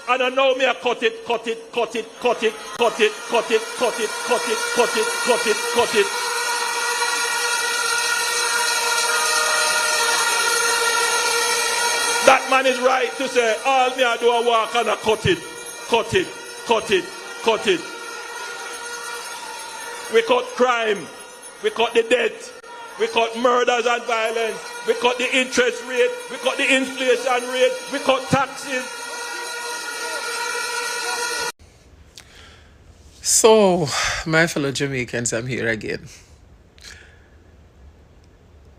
And I know me I cut it. That man is right to say, all me I do a walk and I cut it. We cut crime. We cut the debt. We cut murders and violence. We cut the interest rate. We cut the inflation rate. We cut taxes. So, my fellow Jamaicans, I'm here again.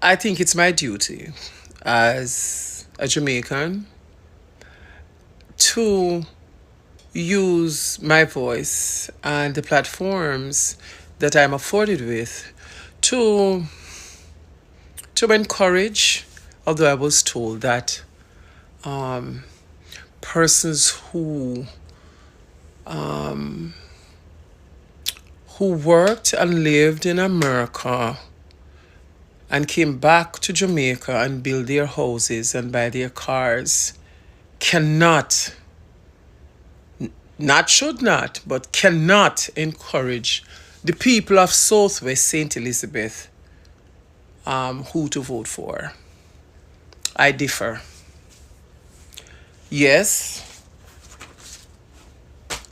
I think it's my duty as a Jamaican to use my voice and the platforms that I'm afforded with to encourage, although I was told that persons who worked and lived in America and came back to Jamaica and build their houses and buy their cars cannot, should not, but cannot encourage the people of Southwest St. Elizabeth who to vote for. I differ. Yes,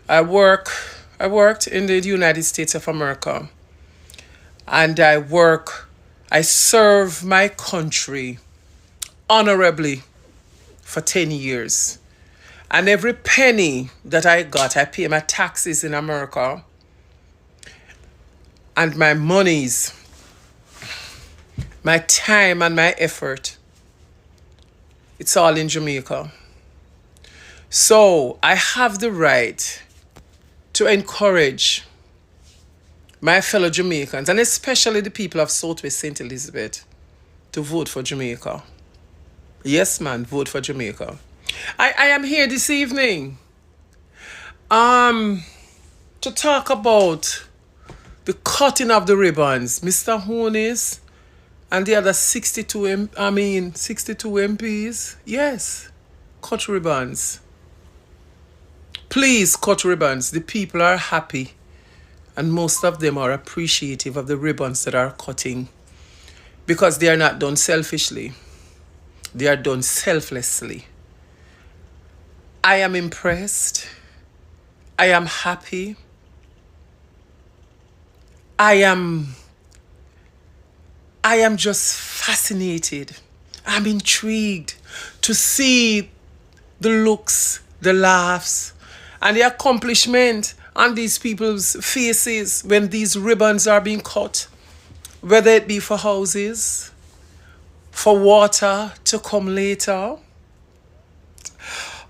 I worked in the United States of America, and I serve my country honorably for 10 years. And every penny that I got, I pay my taxes in America. And my monies, my time and my effort, it's all in Jamaica. So I have the right to encourage my fellow Jamaicans, and especially the people of Southwest St. Elizabeth, to vote for Jamaica. Yes, man, vote for Jamaica. I am here this evening to talk about the cutting of the ribbons. Mr. Honis and the other 62 MPs. Yes, cut ribbons. Please cut ribbons. The people are happy, and most of them are appreciative of the ribbons that are cutting, because they are not done selfishly. They are done selflessly. I am impressed. I am happy. I am just fascinated. I'm intrigued to see the looks, the laughs, and the accomplishment on these people's faces when these ribbons are being cut, whether it be for houses, for water to come later,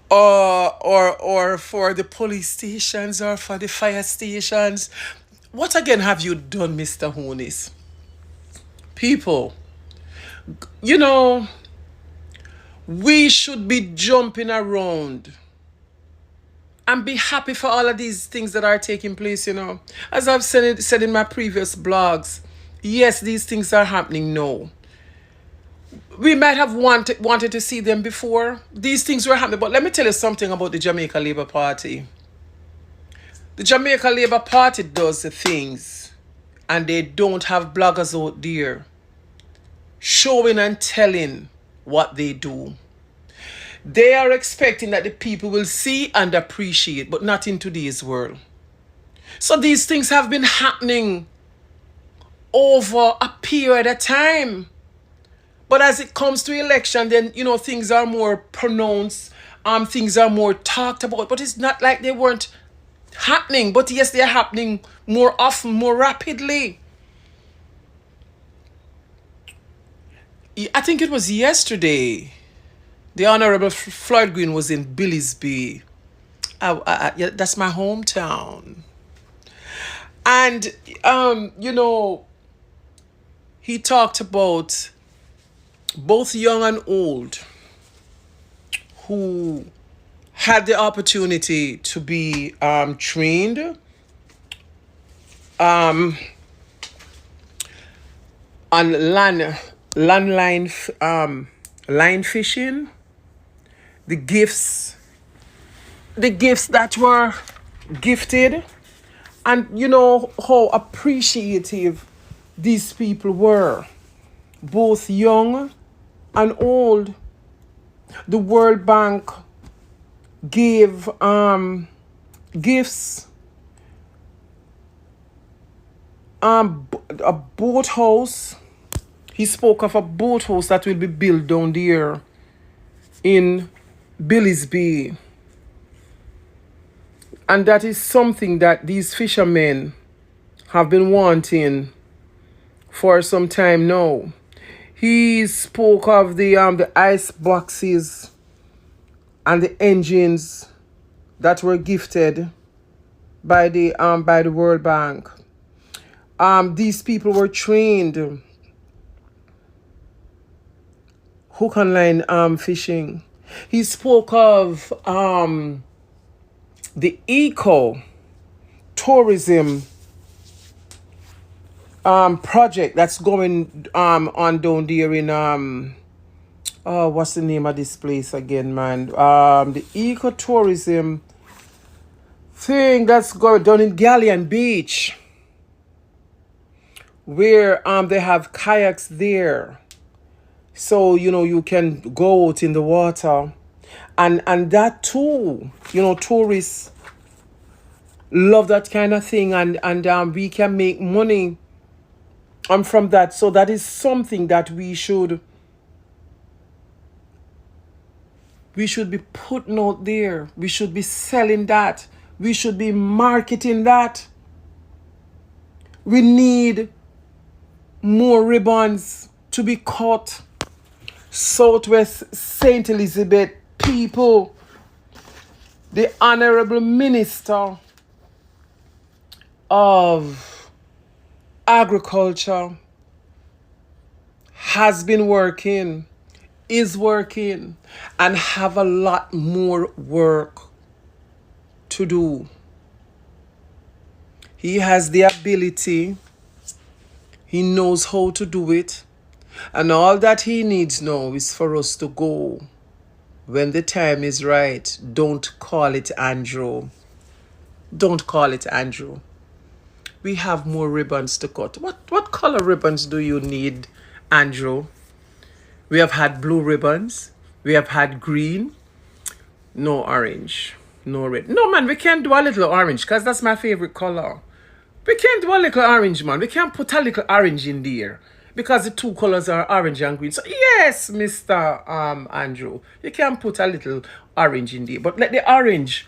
or for the police stations, or for the fire stations. What again have you done, Mr. Honis? People, we should be jumping around and be happy for all of these things that are taking place, As I've said in my previous blogs, yes, these things are happening now. We might have wanted to see them before. These things were happening. But let me tell you something about the Jamaica Labour Party. The Jamaica Labour Party does the things, and they don't have bloggers out there showing and telling what they do. They are expecting that the people will see and appreciate, but not in today's world. So these things have been happening over a period of time. But as it comes to election, then, things are more pronounced, things are more talked about. But it's not like they weren't happening. But yes, they're happening more often, more rapidly. I think it was yesterday, the Honorable Floyd Green was in Billy's Bay. Yeah, that's my hometown. And, he talked about both young and old who had the opportunity to be trained on line fishing, the gifts the gifts that were gifted, and you know how appreciative these people were, both young and old. The World Bank gave gifts, a boathouse. He spoke of a boathouse that will be built down there in Billy's Bay. And that is something that these fishermen have been wanting for some time now. He spoke of the ice boxes and the engines that were gifted by the World Bank. These people were trained hook and line fishing. He spoke of the eco tourism project that's going on down there in what's the name of this place again, man? The ecotourism thing that's going down in Galleon Beach, where they have kayaks there, so you know you can go out in the water, and that too, you know, tourists love that kind of thing, and we can make money from that. So that is something that we should be putting out there. We should be selling that. We should be marketing that. We need more ribbons to be cut. Southwest St. Elizabeth people, the Honorable Minister of Agriculture has been working, is working, and have a lot more work to do. He has the ability. He knows how to do it. And all that he needs now is for us to go when the time is right. Don't call it Andrew. Don't call it Andrew. We have more ribbons to cut. What color ribbons do you need, Andrew? We have had blue ribbons. We have had green. No orange. No red. No, man, we can't do a little orange because that's my favorite color. We can't do a little orange, man. We can't put a little orange in there because the two colors are orange and green. So, yes, Mr. Andrew, you can put a little orange in there. But let the orange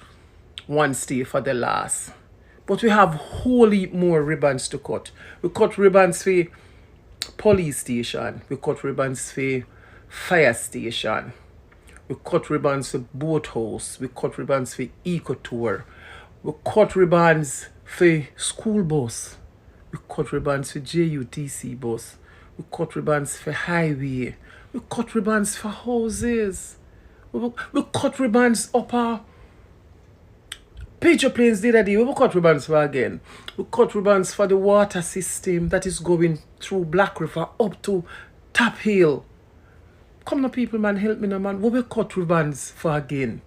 one stay for the last. But we have wholly more ribbons to cut. We cut ribbons for police station. We cut ribbons for fire station. We cut ribbons for boathouse. We cut ribbons for eco-tour. We cut ribbons for school bus. We cut ribbons for JUTC bus. We cut ribbons for highway. We cut ribbons for houses. We cut ribbons up our Picture planes the other day. We cut ribbons for again. We cut ribbons for the water system that is going through Black River up to Top Hill. Come now, people, man, help me now, man. We will cut ribbons for again.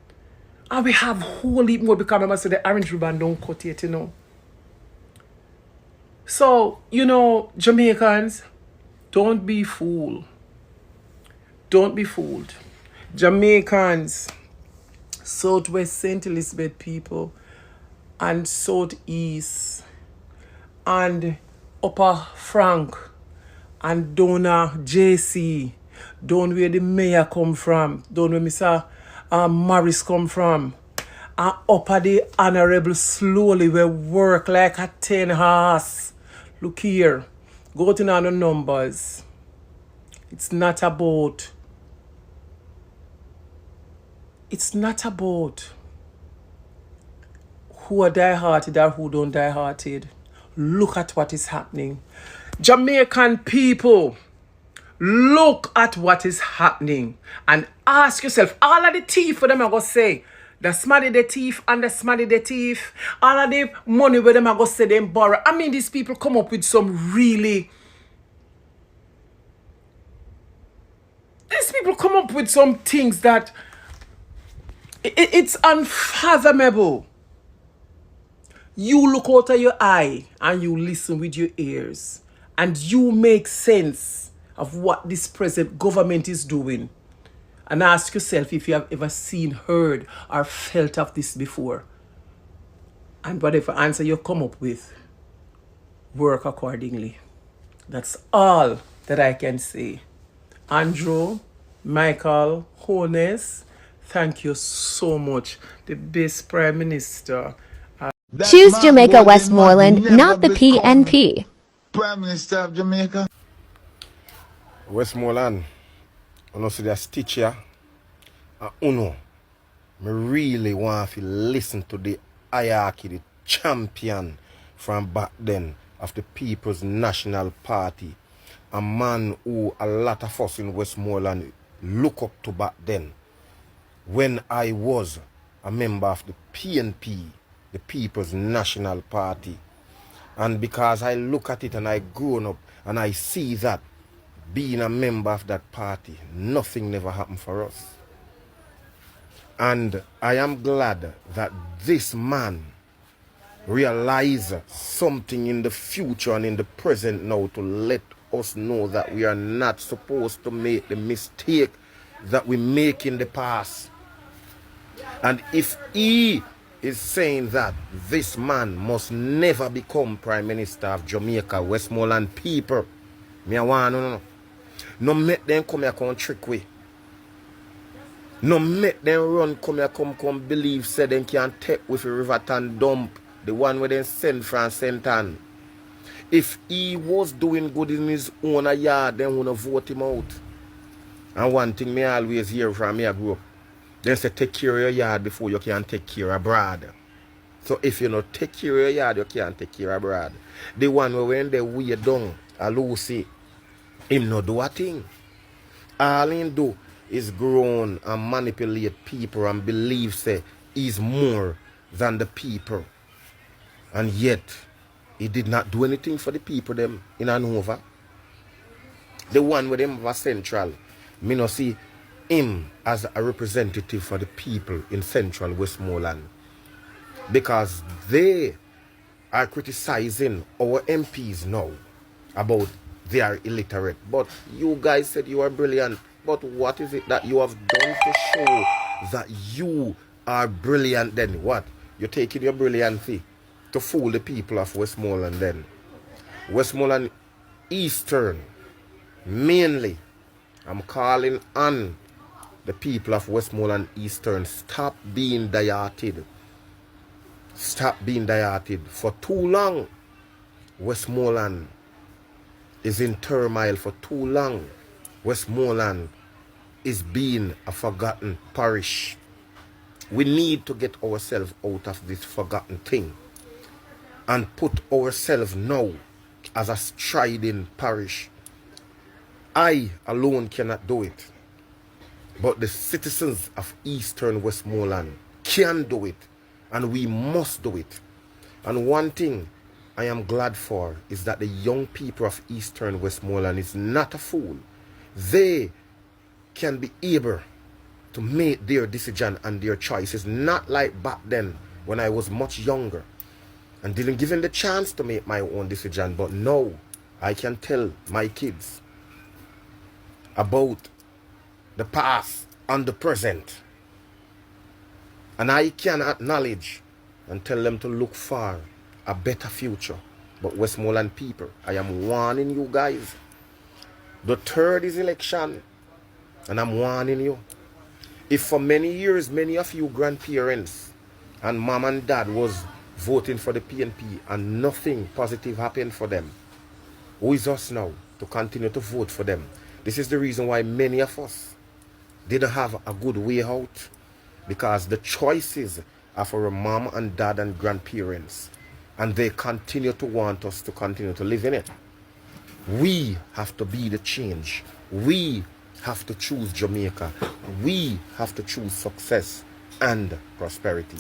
And we have whole heap more because I must say the orange ribbon don't cut yet, you know. So, you know, Jamaicans, don't be fooled. Don't be fooled. Jamaicans, Southwest St. Elizabeth people, and Southeast, and Upper Frank, and Donna JC, down where the mayor come from, down where Mr. Morris come from, and upper the Honorable slowly we work like a 10 horse. Look here, go to the numbers. It's not about who are die-hearted or who don't die-hearted. Look at what is happening. Jamaican people, look at what is happening and ask yourself, all of the thief for them are going to say, the smarty the thief and the smarty the thief, all of the money where them are going to say them borrow. I mean, these people come up with some really... These people come up with some things that... It's unfathomable. You look out of your eye and you listen with your ears and you make sense of what this present government is doing. And ask yourself if you have ever seen, heard, or felt of this before. And whatever answer you come up with, work accordingly. That's all that I can say. Andrew, Michael, Honest, thank you so much. The best Prime Minister. Choose Jamaica Westmoreland, not the PNP. Prime Minister of Jamaica. Westmoreland, I know see that stitch here. Uno, me really want to listen to the hierarchy, the champion from back then of the People's National Party. A man who a lot of us in Westmoreland look up to back then. When I was a member of the PNP, the People's National Party. And because I look at it and I grown up and I see that being a member of that party, nothing never happened for us. And I am glad that this man realized something in the future and in the present now to let us know that we are not supposed to make the mistake that we make in the past. And if he is saying that this man must never become Prime Minister of Jamaica, Westmoreland people, me I want no make them come here come trick we. No make them run come here come believe say them can take with a Riverton dump, the one where they send from Sentan. If he was doing good in his own yard, then wanna vote him out. And one thing me always hear from me I grew up, they say take care of your yard before you can take care of abroad. So if you not take care of your yard, you can't take care of abroad. The one where when they weigh down, a Lucy, him not do a thing. All he do is groan and manipulate people and believe say he's more than the people. And yet, he did not do anything for the people them in Hanover. The one with him was central. Me no see him as a representative for the people in central Westmoreland. Because they are criticizing our MPs now about they are illiterate. But you guys said you are brilliant. But what is it that you have done to show that you are brilliant then? What? You're taking your brilliancy to fool the people of Westmoreland then. Westmoreland Eastern, mainly, I'm calling on the people of Westmoreland Eastern, stop being diverted. Stop being diverted. For too long, Westmoreland is in turmoil. For too long, Westmoreland is being a forgotten parish. We need to get ourselves out of this forgotten thing and put ourselves now as a striding parish. I alone cannot do it, but the citizens of Eastern Westmoreland can do it, and we must do it. And one thing I am glad for is that the young people of Eastern Westmoreland is not a fool. They can be able to make their decision and their choices, not like back then when I was much younger and didn't give them the chance to make my own decision. But now I can tell my kids about the past and the present, and I can acknowledge and tell them to look for a better future. But Westmoreland people, I am warning you guys. The third is election, and I'm warning you. If for many years, many of you grandparents and mom and dad was voting for the PNP and nothing positive happened for them, who is us now to continue to vote for them? This is the reason why many of us didn't have a good way out, because the choices are for our mom and dad and grandparents, and they continue to want us to continue to live in it. We have to be the change. We have to choose Jamaica. We have to choose success and prosperity.